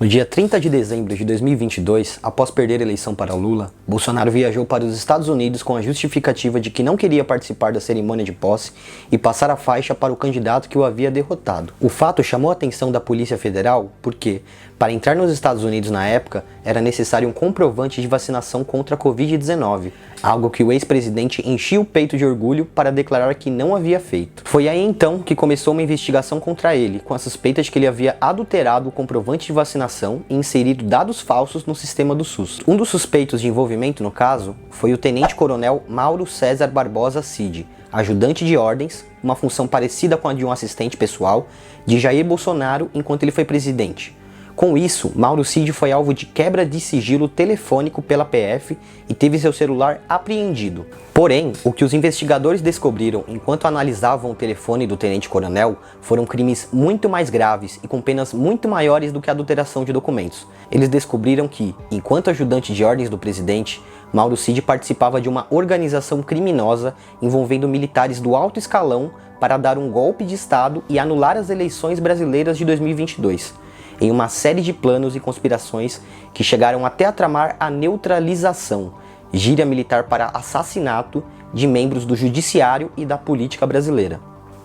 No dia 30 de dezembro de 2022, após perder a eleição para Lula, Bolsonaro viajou para os Estados Unidos com a justificativa de que não queria participar da cerimônia de posse e passar a faixa para o candidato que o havia derrotado. O fato chamou a atenção da Polícia Federal porque, para entrar nos Estados Unidos na época, era necessário um comprovante de vacinação contra a Covid-19, algo que o ex-presidente enchia o peito de orgulho para declarar que não havia feito. Foi aí então que começou uma investigação contra ele, com a suspeita de que ele havia adulterado o comprovante de vacinação e inserido dados falsos no sistema do SUS. Um dos suspeitos de envolvimento no caso foi o tenente-coronel Mauro César Barbosa Cid, ajudante de ordens, uma função parecida com a de um assistente pessoal, de Jair Bolsonaro enquanto ele foi presidente. Com isso, Mauro Cid foi alvo de quebra de sigilo telefônico pela PF e teve seu celular apreendido. Porém, o que os investigadores descobriram enquanto analisavam o telefone do tenente-coronel foram crimes muito mais graves e com penas muito maiores do que a adulteração de documentos. Eles descobriram que, enquanto ajudante de ordens do presidente, Mauro Cid participava de uma organização criminosa envolvendo militares do alto escalão para dar um golpe de Estado e anular as eleições brasileiras de 2022. Em uma série de planos e conspirações que chegaram até a tramar a neutralização, gíria militar para assassinato de membros do judiciário e da política brasileira.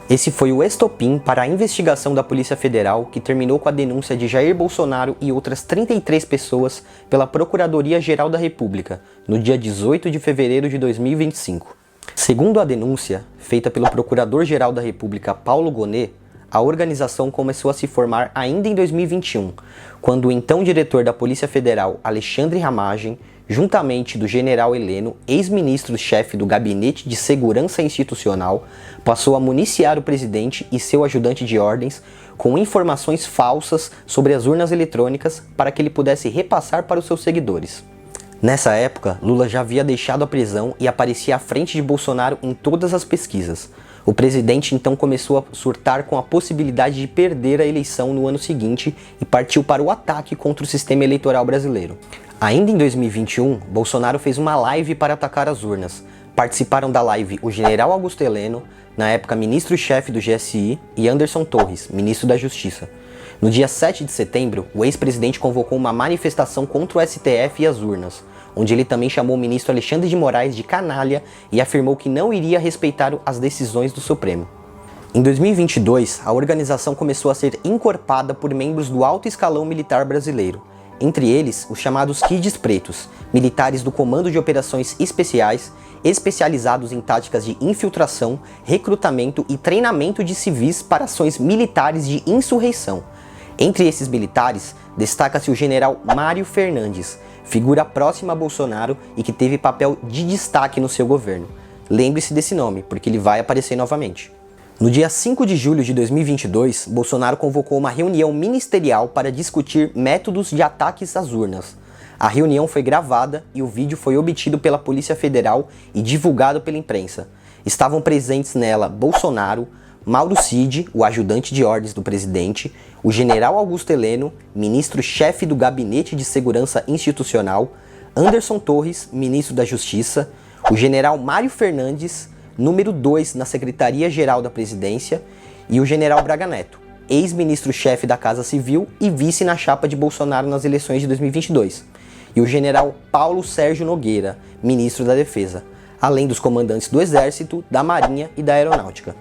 Esse foi o estopim para a investigação da Polícia Federal, que terminou com a denúncia de Jair Bolsonaro e outras 33 pessoas pela Procuradoria-Geral da República, no dia 18 de fevereiro de 2025. Segundo a denúncia, feita pelo Procurador-Geral da República Paulo Gonet, a organização começou a se formar ainda em 2021, quando o então diretor da Polícia Federal, Alexandre Ramagem, juntamente do general Heleno, ex-ministro-chefe do Gabinete de Segurança Institucional, passou a municiar o presidente e seu ajudante de ordens com informações falsas sobre as urnas eletrônicas para que ele pudesse repassar para os seus seguidores. Nessa época, Lula já havia deixado a prisão e aparecia à frente de Bolsonaro em todas as pesquisas. O presidente então começou a surtar com a possibilidade de perder a eleição no ano seguinte e partiu para o ataque contra o sistema eleitoral brasileiro. Ainda em 2021, Bolsonaro fez uma live para atacar as urnas. Participaram da live o general Augusto Heleno, na época ministro-chefe do GSI, e Anderson Torres, ministro da Justiça. No dia 7 de setembro, o ex-presidente convocou uma manifestação contra o STF e as urnas, onde ele também chamou o ministro Alexandre de Moraes de canalha e afirmou que não iria respeitar as decisões do Supremo. Em 2022, a organização começou a ser encorpada por membros do alto escalão militar brasileiro, entre eles os chamados Kids Pretos, militares do Comando de Operações Especiais, especializados em táticas de infiltração, recrutamento e treinamento de civis para ações militares de insurreição. Entre esses militares, destaca-se o general Mário Fernandes, figura próxima a Bolsonaro e que teve papel de destaque no seu governo. Lembre-se desse nome, porque ele vai aparecer novamente. No dia 5 de julho de 2022, Bolsonaro convocou uma reunião ministerial para discutir métodos de ataques às urnas. A reunião foi gravada e o vídeo foi obtido pela Polícia Federal e divulgado pela imprensa. Estavam presentes nela Bolsonaro, Mauro Cid, o ajudante de ordens do presidente, o general Augusto Heleno, ministro-chefe do Gabinete de Segurança Institucional, Anderson Torres, ministro da Justiça, o general Mário Fernandes, número 2 na Secretaria-Geral da Presidência, e o general Braga Neto, ex-ministro-chefe da Casa Civil e vice na chapa de Bolsonaro nas eleições de 2022, e o general Paulo Sérgio Nogueira, ministro da Defesa, além dos comandantes do Exército, da Marinha e da Aeronáutica.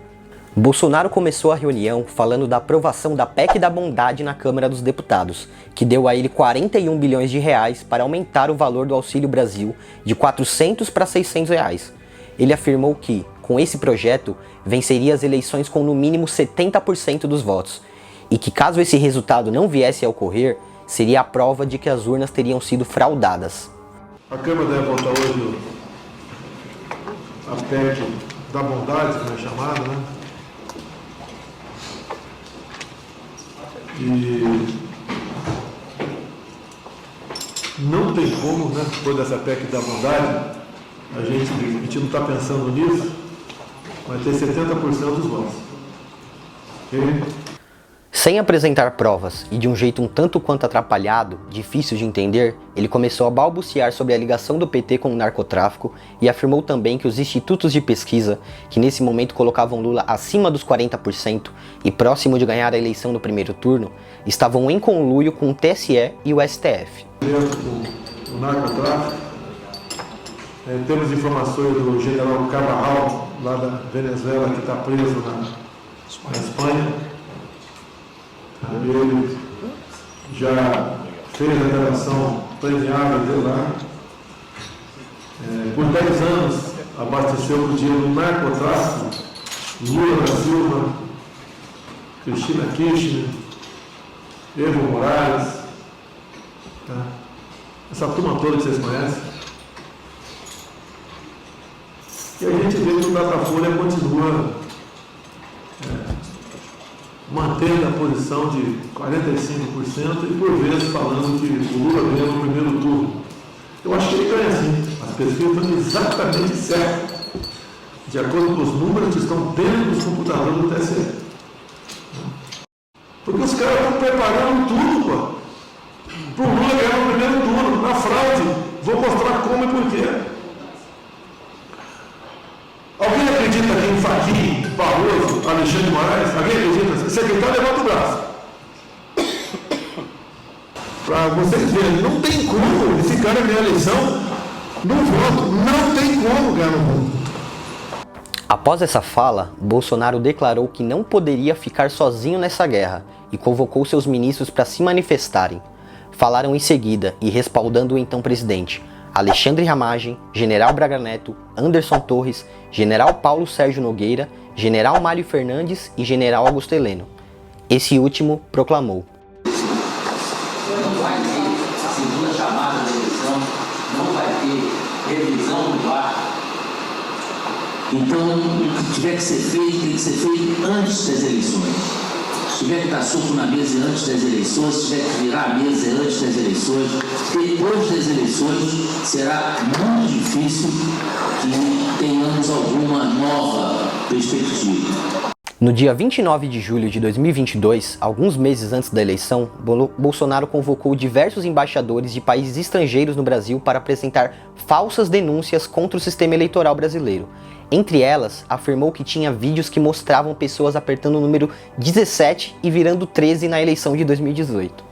Bolsonaro começou a reunião falando da aprovação da PEC da Bondade na Câmara dos Deputados, que deu a ele 41 bilhões de reais para aumentar o valor do Auxílio Brasil de 400 para 600 reais. Ele afirmou que, com esse projeto, venceria as eleições com no mínimo 70% dos votos, e que caso esse resultado não viesse a ocorrer, seria a prova de que as urnas teriam sido fraudadas. A Câmara deve votar hoje a PEC da Bondade, como é chamada, né? E não tem como, né, depois dessa PEC da Bondade, a gente não está pensando nisso, mas ter 70% dos votos. Ok? Sem apresentar provas e de um jeito um tanto quanto atrapalhado, difícil de entender, ele começou a balbuciar sobre a ligação do PT com o narcotráfico e afirmou também que os institutos de pesquisa, que nesse momento colocavam Lula acima dos 40% e próximo de ganhar a eleição no primeiro turno, estavam em conluio com o TSE e o STF. O narcotráfico, temos informações do general Carvajal, lá da Venezuela, que está preso na Espanha. Ele já fez a operação premiada dele lá. Por 10 anos abasteceu o dinheiro do narcotráfico, Lula da Silva, Cristina Kirchner, Evo Morales, essa turma toda que vocês conhecem. E a gente vê que o Datafolha continua mantendo a posição de 45% e por vezes falando que o Lula ganha no primeiro turno. Eu acho que ele ganha sim. As pesquisas estão exatamente certas, de acordo com os números que estão dentro dos computadores do TSE. Porque os caras estão preparando tudo, pô, para o Lula ganhar no primeiro turno, na fraude. Vou mostrar como e por quê. Alguém acredita que em Fachin, Barroso, Alexandre de Moraes? Alguém acredita? Secretário, levanta o braço. Para vocês verem, não tem como esse cara ganhar a eleição no voto. Não tem como ganhar no voto. Após essa fala, Bolsonaro declarou que não poderia ficar sozinho nessa guerra e convocou seus ministros para se manifestarem. Falaram em seguida e respaldando o então presidente Alexandre Ramagem, General Braga Neto, Anderson Torres, General Paulo Sérgio Nogueira, General Mário Fernandes e General Augusto Heleno. Esse último proclamou: não vai ter segunda chamada da eleição, não vai ter revisão do VAR. Então, o que tiver que ser feito, tem que ser feito antes das eleições. Se tiver que dar soco na mesa antes das eleições, se tiver que virar a mesa antes das eleições, depois das eleições será muito difícil que tenhamos alguma nova perspectiva. No dia 29 de julho de 2022, alguns meses antes da eleição, Bolsonaro convocou diversos embaixadores de países estrangeiros no Brasil para apresentar falsas denúncias contra o sistema eleitoral brasileiro. Entre elas, afirmou que tinha vídeos que mostravam pessoas apertando o número 17 e virando 13 na eleição de 2018.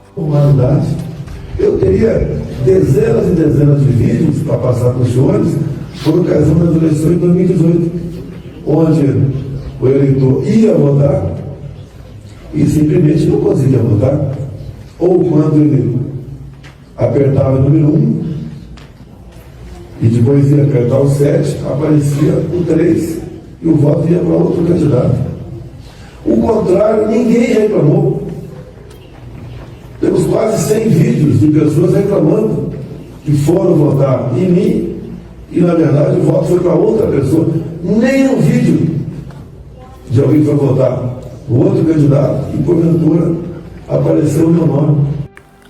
Eu teria dezenas e dezenas de vídeos para passar para os senhores por ocasião das eleições de 2018, onde o eleitor ia votar e simplesmente não conseguia votar, ou quando ele apertava o número 1 e depois ia apertar o 7, aparecia o 3 e o voto ia para outro candidato. O contrário, ninguém reclamou. Temos quase 100 vídeos de pessoas reclamando que foram votar em mim e, na verdade, o voto foi para outra pessoa. Nem um vídeo de alguém que foi votar o outro candidato e, porventura, apareceu o meu nome.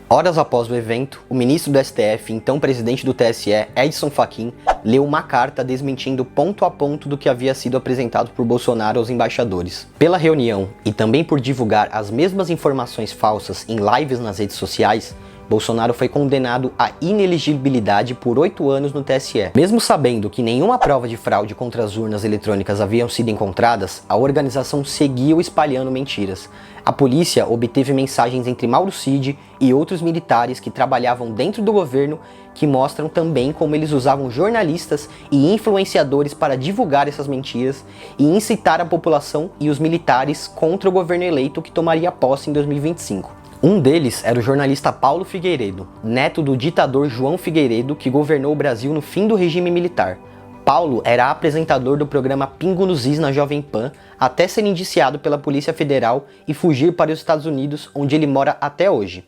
Horas após o evento, o ministro do STF, então presidente do TSE, Edson Fachin, leu uma carta desmentindo ponto a ponto do que havia sido apresentado por Bolsonaro aos embaixadores. Pela reunião e também por divulgar as mesmas informações falsas em lives nas redes sociais, Bolsonaro foi condenado à inelegibilidade por 8 anos no TSE. Mesmo sabendo que nenhuma prova de fraude contra as urnas eletrônicas haviam sido encontradas, a organização seguiu espalhando mentiras. A polícia obteve mensagens entre Mauro Cid e outros militares que trabalhavam dentro do governo que mostram também como eles usavam jornalistas e influenciadores para divulgar essas mentiras e incitar a população e os militares contra o governo eleito que tomaria posse em 2025. Um deles era o jornalista Paulo Figueiredo, neto do ditador João Figueiredo, que governou o Brasil no fim do regime militar. Paulo era apresentador do programa Pingo nos Is na Jovem Pan, até ser indiciado pela Polícia Federal e fugir para os Estados Unidos, onde ele mora até hoje.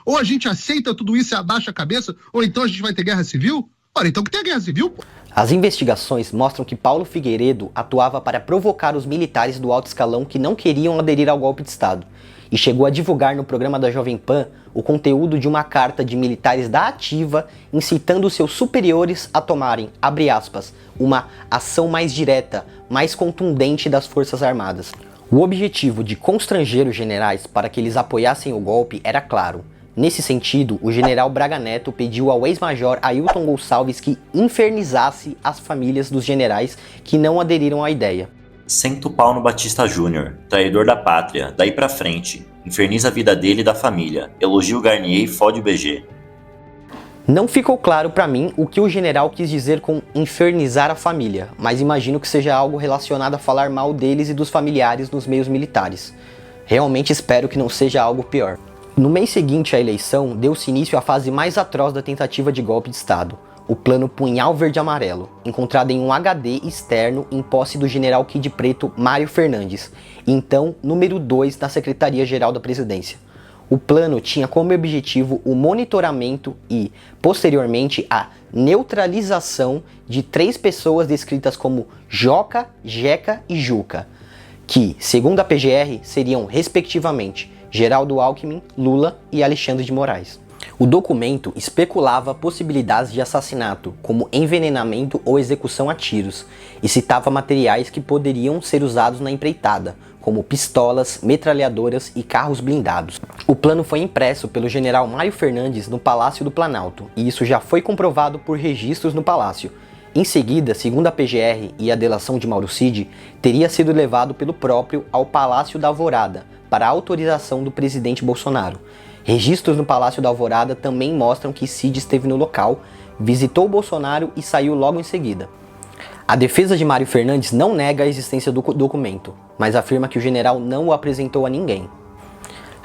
Ou a gente aceita tudo isso e abaixa a cabeça, ou então a gente vai ter guerra civil? Ora, então que tem a guerra civil, pô. As investigações mostram que Paulo Figueiredo atuava para provocar os militares do alto escalão que não queriam aderir ao golpe de Estado, e chegou a divulgar no programa da Jovem Pan o conteúdo de uma carta de militares da Ativa incitando seus superiores a tomarem, abre aspas, uma ação mais direta, mais contundente das Forças Armadas. O objetivo de constranger os generais para que eles apoiassem o golpe era claro. Nesse sentido, o general Braga Neto pediu ao ex-major Ailton Gonçalves que infernizasse as famílias dos generais que não aderiram à ideia. Senta o pau no Batista Júnior, traidor da pátria, daí pra frente. Inferniza a vida dele e da família. Elogia o Garnier e fode o BG. Não ficou claro pra mim o que o general quis dizer com infernizar a família, mas imagino que seja algo relacionado a falar mal deles e dos familiares nos meios militares. Realmente espero que não seja algo pior. No mês seguinte à eleição, deu-se início à fase mais atroz da tentativa de golpe de Estado, o plano Punhal Verde-Amarelo, encontrado em um HD externo em posse do general Kid Preto Mário Fernandes, então número 2 da Secretaria-Geral da Presidência. O plano tinha como objetivo o monitoramento e, posteriormente, a neutralização de 3 pessoas descritas como Joca, Jeca e Juca, que, segundo a PGR, seriam, respectivamente, Geraldo Alckmin, Lula e Alexandre de Moraes. O documento especulava possibilidades de assassinato, como envenenamento ou execução a tiros, e citava materiais que poderiam ser usados na empreitada, como pistolas, metralhadoras e carros blindados. O plano foi impresso pelo general Mário Fernandes no Palácio do Planalto, e isso já foi comprovado por registros no Palácio. Em seguida, segundo a PGR e a delação de Mauro Cid, teria sido levado pelo próprio ao Palácio da Alvorada, para a autorização do presidente Bolsonaro. Registros no Palácio da Alvorada também mostram que Cid esteve no local, visitou Bolsonaro e saiu logo em seguida. A defesa de Mário Fernandes não nega a existência do documento, mas afirma que o general não o apresentou a ninguém.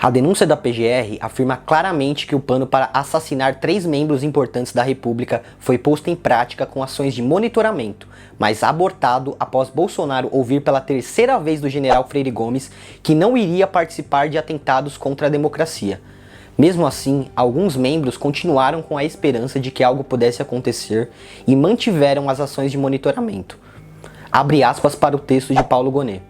A denúncia da PGR afirma claramente que o plano para assassinar 3 membros importantes da República foi posto em prática com ações de monitoramento, mas abortado após Bolsonaro ouvir pela 3ª vez do general Freire Gomes que não iria participar de atentados contra a democracia. Mesmo assim, alguns membros continuaram com a esperança de que algo pudesse acontecer e mantiveram as ações de monitoramento. Abre aspas para o texto de Paulo Gonet.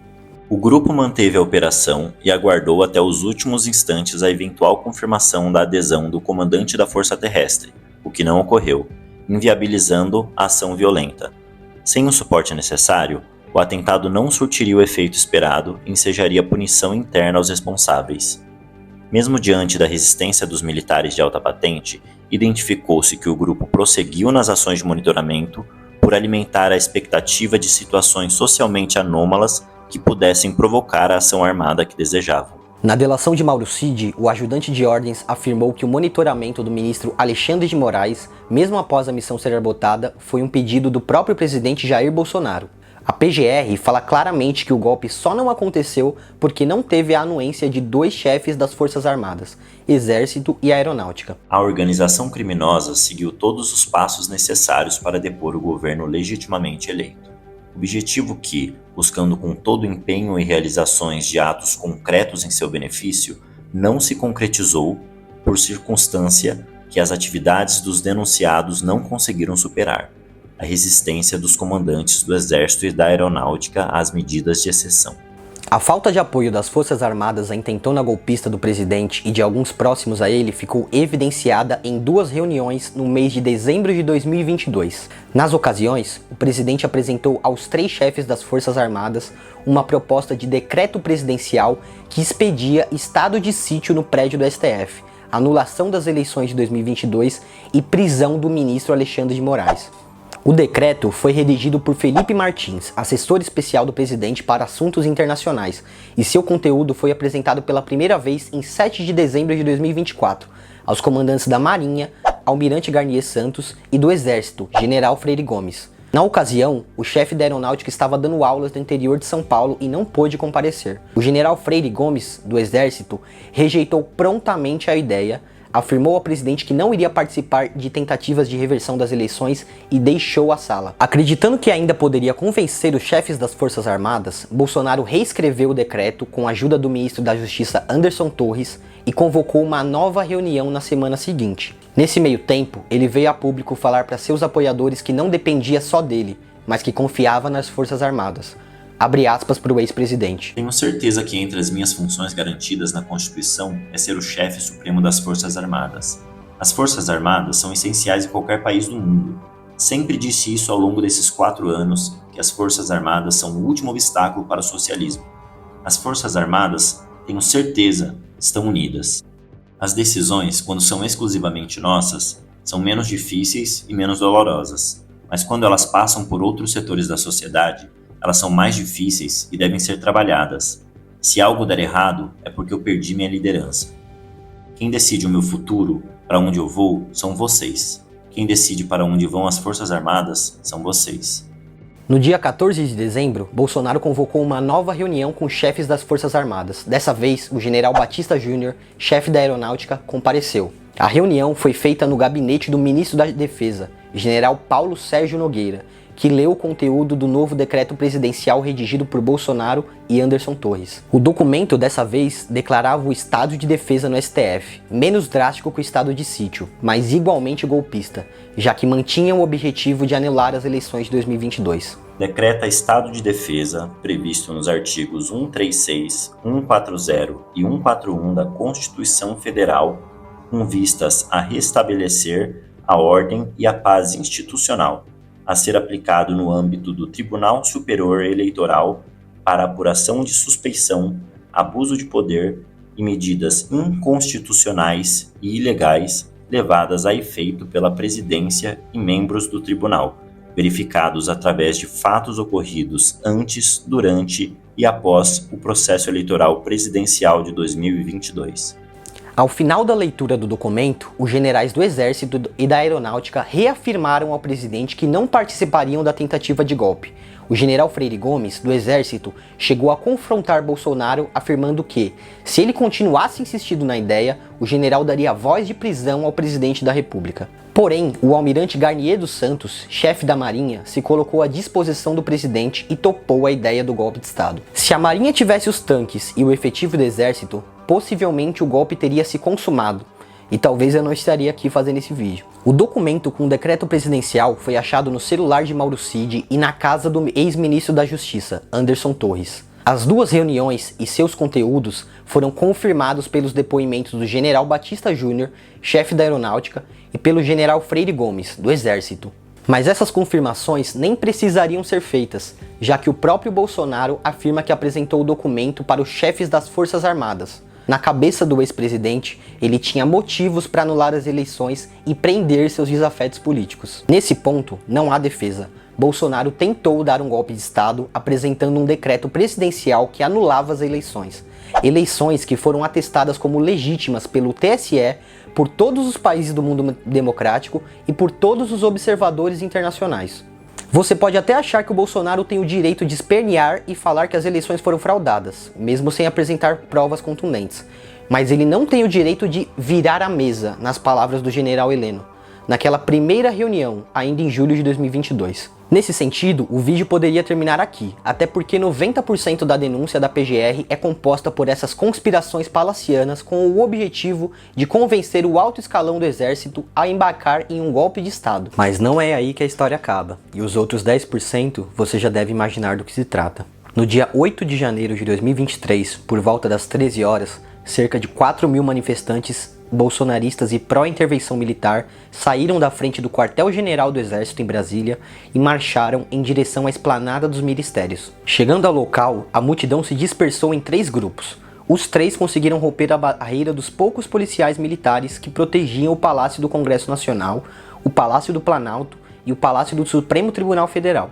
O grupo manteve a operação e aguardou até os últimos instantes a eventual confirmação da adesão do comandante da Força Terrestre, o que não ocorreu, inviabilizando a ação violenta. Sem o suporte necessário, o atentado não surtiria o efeito esperado e ensejaria punição interna aos responsáveis. Mesmo diante da resistência dos militares de alta patente, identificou-se que o grupo prosseguiu nas ações de monitoramento por alimentar a expectativa de situações socialmente anômalas que pudessem provocar a ação armada que desejavam. Na delação de Mauro Cid, o ajudante de ordens afirmou que o monitoramento do ministro Alexandre de Moraes, mesmo após a missão ser abortada, foi um pedido do próprio presidente Jair Bolsonaro. A PGR fala claramente que o golpe só não aconteceu porque não teve a anuência de 2 chefes das Forças Armadas, Exército e Aeronáutica. A organização criminosa seguiu todos os passos necessários para depor o governo legitimamente eleito. Objetivo que, buscando com todo o empenho e realizações de atos concretos em seu benefício, não se concretizou por circunstância que as atividades dos denunciados não conseguiram superar, a resistência dos comandantes do Exército e da Aeronáutica às medidas de exceção. A falta de apoio das Forças Armadas à intentona golpista do presidente e de alguns próximos a ele ficou evidenciada em 2 reuniões no mês de dezembro de 2022. Nas ocasiões, o presidente apresentou aos 3 chefes das Forças Armadas uma proposta de decreto presidencial que expedia estado de sítio no prédio do STF, anulação das eleições de 2022 e prisão do ministro Alexandre de Moraes. O decreto foi redigido por Felipe Martins, assessor especial do presidente para assuntos internacionais, e seu conteúdo foi apresentado pela primeira vez em 7 de dezembro de 2024, aos comandantes da Marinha, Almirante Garnier Santos, e do Exército, General Freire Gomes. Na ocasião, o chefe da Aeronáutica estava dando aulas no interior de São Paulo e não pôde comparecer. O General Freire Gomes, do Exército, rejeitou prontamente a ideia, afirmou ao presidente que não iria participar de tentativas de reversão das eleições e deixou a sala. Acreditando que ainda poderia convencer os chefes das Forças Armadas, Bolsonaro reescreveu o decreto com a ajuda do ministro da Justiça Anderson Torres e convocou uma nova reunião na semana seguinte. Nesse meio tempo, ele veio a público falar para seus apoiadores que não dependia só dele, mas que confiava nas Forças Armadas. Abre aspas para o ex-presidente. Tenho certeza que entre as minhas funções garantidas na Constituição é ser o chefe supremo das Forças Armadas. As Forças Armadas são essenciais em qualquer país do mundo. Sempre disse isso ao longo desses 4 anos, que as Forças Armadas são o último obstáculo para o socialismo. As Forças Armadas, tenho certeza, estão unidas. As decisões, quando são exclusivamente nossas, são menos difíceis e menos dolorosas, mas quando elas passam por outros setores da sociedade, elas são mais difíceis e devem ser trabalhadas. Se algo der errado, é porque eu perdi minha liderança. Quem decide o meu futuro, para onde eu vou, são vocês. Quem decide para onde vão as Forças Armadas, são vocês. No dia 14 de dezembro, Bolsonaro convocou uma nova reunião com chefes das Forças Armadas. Dessa vez, o general Batista Júnior, chefe da Aeronáutica, compareceu. A reunião foi feita no gabinete do ministro da Defesa, general Paulo Sérgio Nogueira, que leu o conteúdo do novo decreto presidencial redigido por Bolsonaro e Anderson Torres. O documento, dessa vez, declarava o estado de defesa no STF, menos drástico que o estado de sítio, mas igualmente golpista, já que mantinha o objetivo de anular as eleições de 2022. Decreta estado de defesa, previsto nos artigos 136, 140 e 141 da Constituição Federal, com vistas a restabelecer a ordem e a paz institucional, a ser aplicado no âmbito do Tribunal Superior Eleitoral para apuração de suspeição, abuso de poder e medidas inconstitucionais e ilegais levadas a efeito pela presidência e membros do tribunal, verificados através de fatos ocorridos antes, durante e após o processo eleitoral presidencial de 2022. Ao final da leitura do documento, os generais do Exército e da Aeronáutica reafirmaram ao presidente que não participariam da tentativa de golpe. O general Freire Gomes, do Exército, chegou a confrontar Bolsonaro, afirmando que, se ele continuasse insistindo na ideia, o general daria voz de prisão ao presidente da República. Porém, o almirante Garnier dos Santos, chefe da Marinha, se colocou à disposição do presidente e topou a ideia do golpe de Estado. Se a Marinha tivesse os tanques e o efetivo do Exército, possivelmente o golpe teria se consumado, e talvez eu não estaria aqui fazendo esse vídeo. O documento com o decreto presidencial foi achado no celular de Mauro Cid e na casa do ex-ministro da Justiça, Anderson Torres. As duas reuniões e seus conteúdos foram confirmados pelos depoimentos do general Batista Júnior, chefe da Aeronáutica, e pelo general Freire Gomes, do Exército. Mas essas confirmações nem precisariam ser feitas, já que o próprio Bolsonaro afirma que apresentou o documento para os chefes das Forças Armadas. Na cabeça do ex-presidente, ele tinha motivos para anular as eleições e prender seus desafetos políticos. Nesse ponto, não há defesa. Bolsonaro tentou dar um golpe de Estado apresentando um decreto presidencial que anulava as eleições. Eleições que foram atestadas como legítimas pelo TSE, por todos os países do mundo democrático e por todos os observadores internacionais. Você pode até achar que o Bolsonaro tem o direito de espernear e falar que as eleições foram fraudadas, mesmo sem apresentar provas contundentes. Mas ele não tem o direito de virar a mesa, nas palavras do general Heleno, naquela primeira reunião, ainda em julho de 2022. Nesse sentido, o vídeo poderia terminar aqui, até porque 90% da denúncia da PGR é composta por essas conspirações palacianas com o objetivo de convencer o alto escalão do exército a embarcar em um golpe de Estado. Mas não é aí que a história acaba, e os outros 10% você já deve imaginar do que se trata. No dia 8 de janeiro de 2023, por volta das 13 horas, cerca de 4.000 manifestantes bolsonaristas e pró-intervenção militar saíram da frente do quartel-general do Exército em Brasília e marcharam em direção à esplanada dos ministérios. Chegando ao local, a multidão se dispersou em 3 grupos. Os 3 conseguiram romper a barreira dos poucos policiais militares que protegiam o Palácio do Congresso Nacional, o Palácio do Planalto e o Palácio do Supremo Tribunal Federal,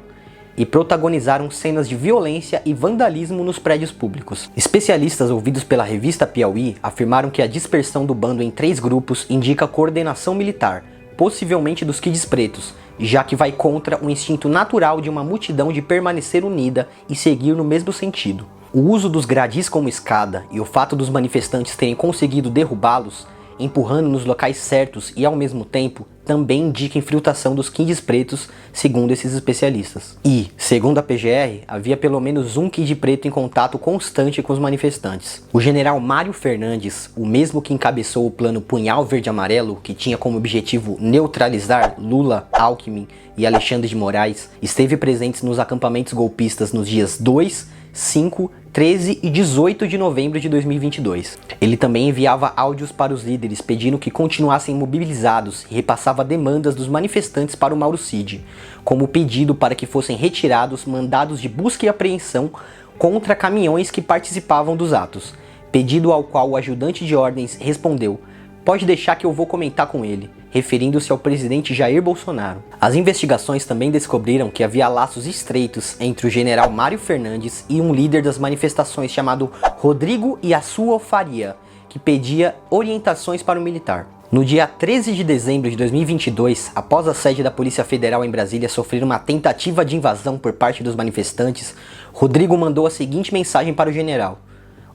e protagonizaram cenas de violência e vandalismo nos prédios públicos. Especialistas ouvidos pela revista Piauí afirmaram que a dispersão do bando em 3 grupos indica coordenação militar, possivelmente dos Kids Pretos, já que vai contra o instinto natural de uma multidão de permanecer unida e seguir no mesmo sentido. O uso dos gradis como escada e o fato dos manifestantes terem conseguido derrubá-los, empurrando nos locais certos e ao mesmo tempo, também indica infiltração dos Kids Pretos, segundo esses especialistas. E, segundo a PGR, havia pelo menos um Kid Preto em contato constante com os manifestantes. O general Mário Fernandes, o mesmo que encabeçou o plano Punhal Verde-Amarelo, que tinha como objetivo neutralizar Lula, Alckmin e Alexandre de Moraes, esteve presente nos acampamentos golpistas nos dias 2, 5, 13 e 18 de novembro de 2022. Ele também enviava áudios para os líderes pedindo que continuassem mobilizados e repassava demandas dos manifestantes para o Mauro Cid, como o pedido para que fossem retirados mandados de busca e apreensão, contra caminhões que participavam dos atos, pedido ao qual o ajudante de ordens respondeu: "Pode deixar que eu vou comentar com ele", referindo-se ao presidente Jair Bolsonaro. As investigações também descobriram que havia laços estreitos entre o general Mário Fernandes e um líder das manifestações chamado Rodrigo Yasuo Faria, que pedia orientações para o militar. No dia 13 de dezembro de 2022, após a sede da Polícia Federal em Brasília sofrer uma tentativa de invasão por parte dos manifestantes, Rodrigo mandou a seguinte mensagem para o general: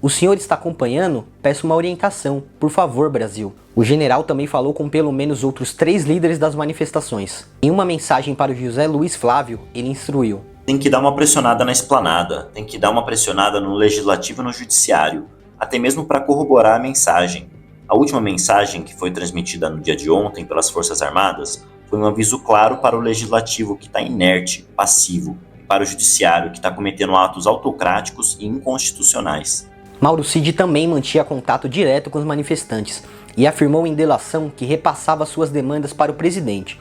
"O senhor está acompanhando? Peço uma orientação, por favor, Brasil." O general também falou com pelo menos outros 3 líderes das manifestações. Em uma mensagem para o José Luiz Flávio, ele instruiu: Tem que dar uma pressionada na esplanada, tem que dar uma pressionada no legislativo e no judiciário, até mesmo para corroborar a mensagem. A última mensagem, que foi transmitida no dia de ontem pelas Forças Armadas, foi um aviso claro para o legislativo, que está inerte, passivo, e para o judiciário, que está cometendo atos autocráticos e inconstitucionais. Mauro Cid também mantinha contato direto com os manifestantes e afirmou em delação que repassava suas demandas para o presidente.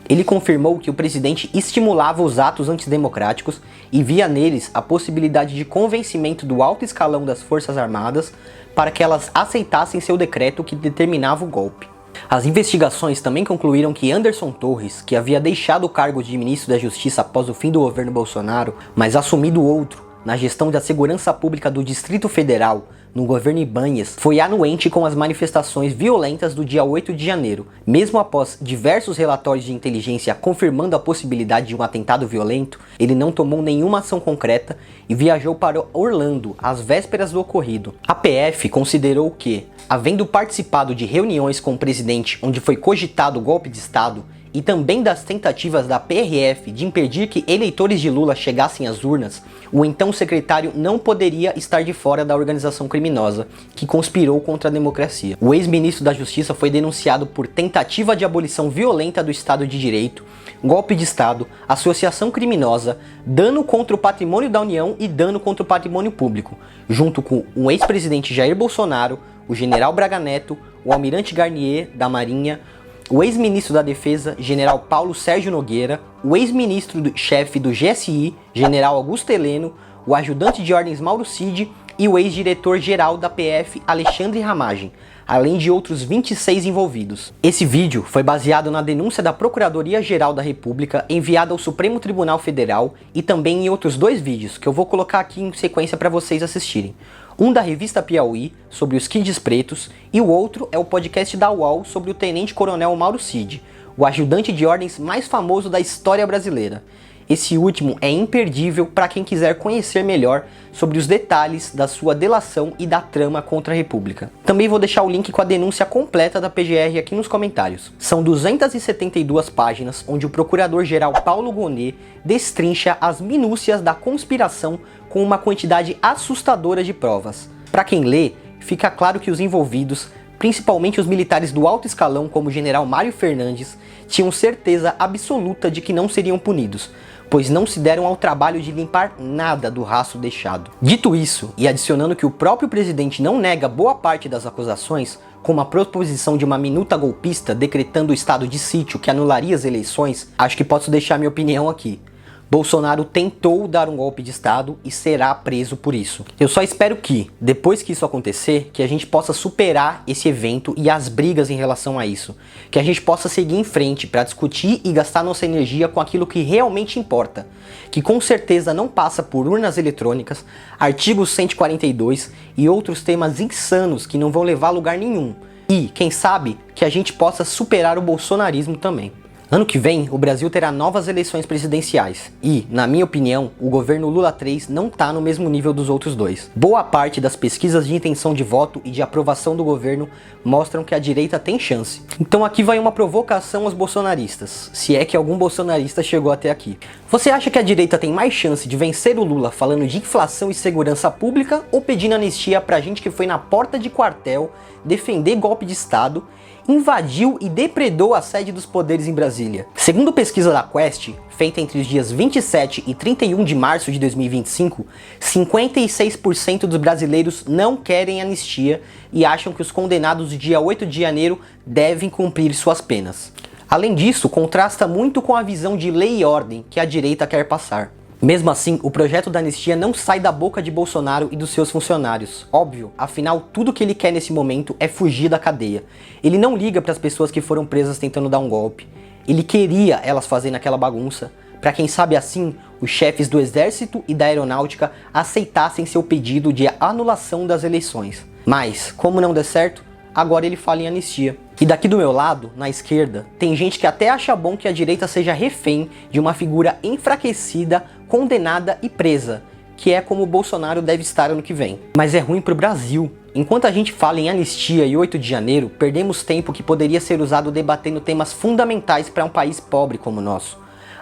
Ele confirmou que o presidente estimulava os atos antidemocráticos e via neles a possibilidade de convencimento do alto escalão das Forças Armadas para que elas aceitassem seu decreto que determinava o golpe. As investigações também concluíram que Anderson Torres, que havia deixado o cargo de ministro da Justiça após o fim do governo Bolsonaro, mas assumido outro na gestão da Segurança Pública do Distrito Federal, no governo Ibáñez, foi anuente com as manifestações violentas do dia 8 de janeiro. Mesmo após diversos relatórios de inteligência confirmando a possibilidade de um atentado violento, ele não tomou nenhuma ação concreta e viajou para Orlando às vésperas do ocorrido. A PF considerou que, havendo participado de reuniões com o presidente onde foi cogitado o golpe de Estado, e também das tentativas da PRF de impedir que eleitores de Lula chegassem às urnas, o então secretário não poderia estar de fora da organização criminosa que conspirou contra a democracia. O ex-ministro da Justiça foi denunciado por tentativa de abolição violenta do Estado de Direito, golpe de Estado, associação criminosa, dano contra o patrimônio da União e dano contra o patrimônio público, junto com o ex-presidente Jair Bolsonaro, o general Braga Neto, o almirante Garnier da Marinha, o ex-ministro da Defesa, general Paulo Sérgio Nogueira, o ex-ministro-chefe do GSI, general Augusto Heleno, o ajudante de ordens Mauro Cid e o ex-diretor-geral da PF, Alexandre Ramagem, além de outros 26 envolvidos. Esse vídeo foi baseado na denúncia da Procuradoria-Geral da República enviada ao Supremo Tribunal Federal e também em outros 2 vídeos que eu vou colocar aqui em sequência para vocês assistirem. Um da revista Piauí, sobre os Kids Pretos, e o outro é o podcast da UOL sobre o tenente-coronel Mauro Cid, o ajudante de ordens mais famoso da história brasileira. Esse último é imperdível para quem quiser conhecer melhor sobre os detalhes da sua delação e da trama contra a República. Também vou deixar o link com a denúncia completa da PGR aqui nos comentários. São 272 páginas onde o procurador-geral Paulo Gonet destrincha as minúcias da conspiração com uma quantidade assustadora de provas. Para quem lê, fica claro que os envolvidos, principalmente os militares do alto escalão como o general Mário Fernandes, tinham certeza absoluta de que não seriam punidos, pois não se deram ao trabalho de limpar nada do rastro deixado. Dito isso, e adicionando que o próprio presidente não nega boa parte das acusações, como a proposição de uma minuta golpista decretando o estado de sítio que anularia as eleições, acho que posso deixar minha opinião aqui. Bolsonaro tentou dar um golpe de Estado e será preso por isso. Eu só espero que, depois que isso acontecer, que a gente possa superar esse evento e as brigas em relação a isso. Que a gente possa seguir em frente para discutir e gastar nossa energia com aquilo que realmente importa. Que com certeza não passa por urnas eletrônicas, artigo 142 e outros temas insanos que não vão levar a lugar nenhum. E, quem sabe, que a gente possa superar o bolsonarismo também. Ano que vem, o Brasil terá novas eleições presidenciais e, na minha opinião, o governo Lula III não está no mesmo nível dos outros 2. Boa parte das pesquisas de intenção de voto e de aprovação do governo mostram que a direita tem chance. Então aqui vai uma provocação aos bolsonaristas, se é que algum bolsonarista chegou até aqui. Você acha que a direita tem mais chance de vencer o Lula falando de inflação e segurança pública ou pedindo anistia pra gente que foi na porta de quartel defender golpe de Estado, invadiu e depredou a sede dos poderes em Brasília? Segundo pesquisa da Quest, feita entre os dias 27 e 31 de março de 2025, 56% dos brasileiros não querem anistia e acham que os condenados do dia 8 de janeiro devem cumprir suas penas. Além disso, contrasta muito com a visão de lei e ordem que a direita quer passar. Mesmo assim, o projeto da anistia não sai da boca de Bolsonaro e dos seus funcionários. Óbvio, afinal, tudo que ele quer nesse momento é fugir da cadeia. Ele não liga para as pessoas que foram presas tentando dar um golpe. Ele queria elas fazendo aquela bagunça, para quem sabe assim, os chefes do Exército e da Aeronáutica aceitassem seu pedido de anulação das eleições. Mas, como não der certo, agora ele fala em anistia. E daqui do meu lado, na esquerda, tem gente que até acha bom que a direita seja refém de uma figura enfraquecida, condenada e presa, que é como o Bolsonaro deve estar ano que vem. Mas é ruim pro Brasil. Enquanto a gente fala em anistia e 8 de janeiro, perdemos tempo que poderia ser usado debatendo temas fundamentais para um país pobre como o nosso.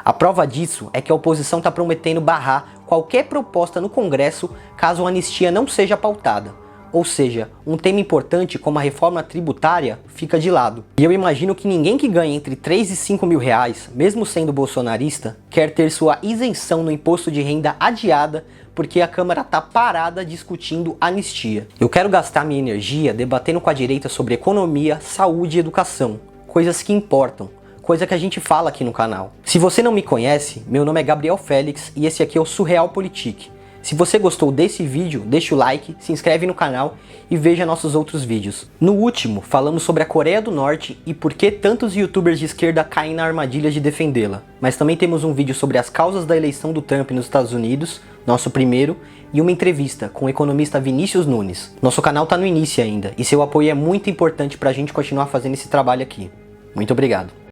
A prova disso é que a oposição está prometendo barrar qualquer proposta no Congresso caso a anistia não seja pautada. Ou seja, um tema importante como a reforma tributária fica de lado. E eu imagino que ninguém que ganha entre 3 e 5 mil reais, mesmo sendo bolsonarista, quer ter sua isenção no imposto de renda adiada porque a Câmara está parada discutindo anistia. Eu quero gastar minha energia debatendo com a direita sobre economia, saúde e educação, coisas que importam. Coisa que a gente fala aqui no canal. Se você não me conhece, meu nome é Gabriel Félix e esse aqui é o Surreal Politique. Se você gostou desse vídeo, deixa o like, se inscreve no canal e veja nossos outros vídeos. No último, falamos sobre a Coreia do Norte e por que tantos youtubers de esquerda caem na armadilha de defendê-la. Mas também temos um vídeo sobre as causas da eleição do Trump nos Estados Unidos, nosso primeiro, e uma entrevista com o economista Vinícius Nunes. Nosso canal tá no início ainda e seu apoio é muito importante pra gente continuar fazendo esse trabalho aqui. Muito obrigado.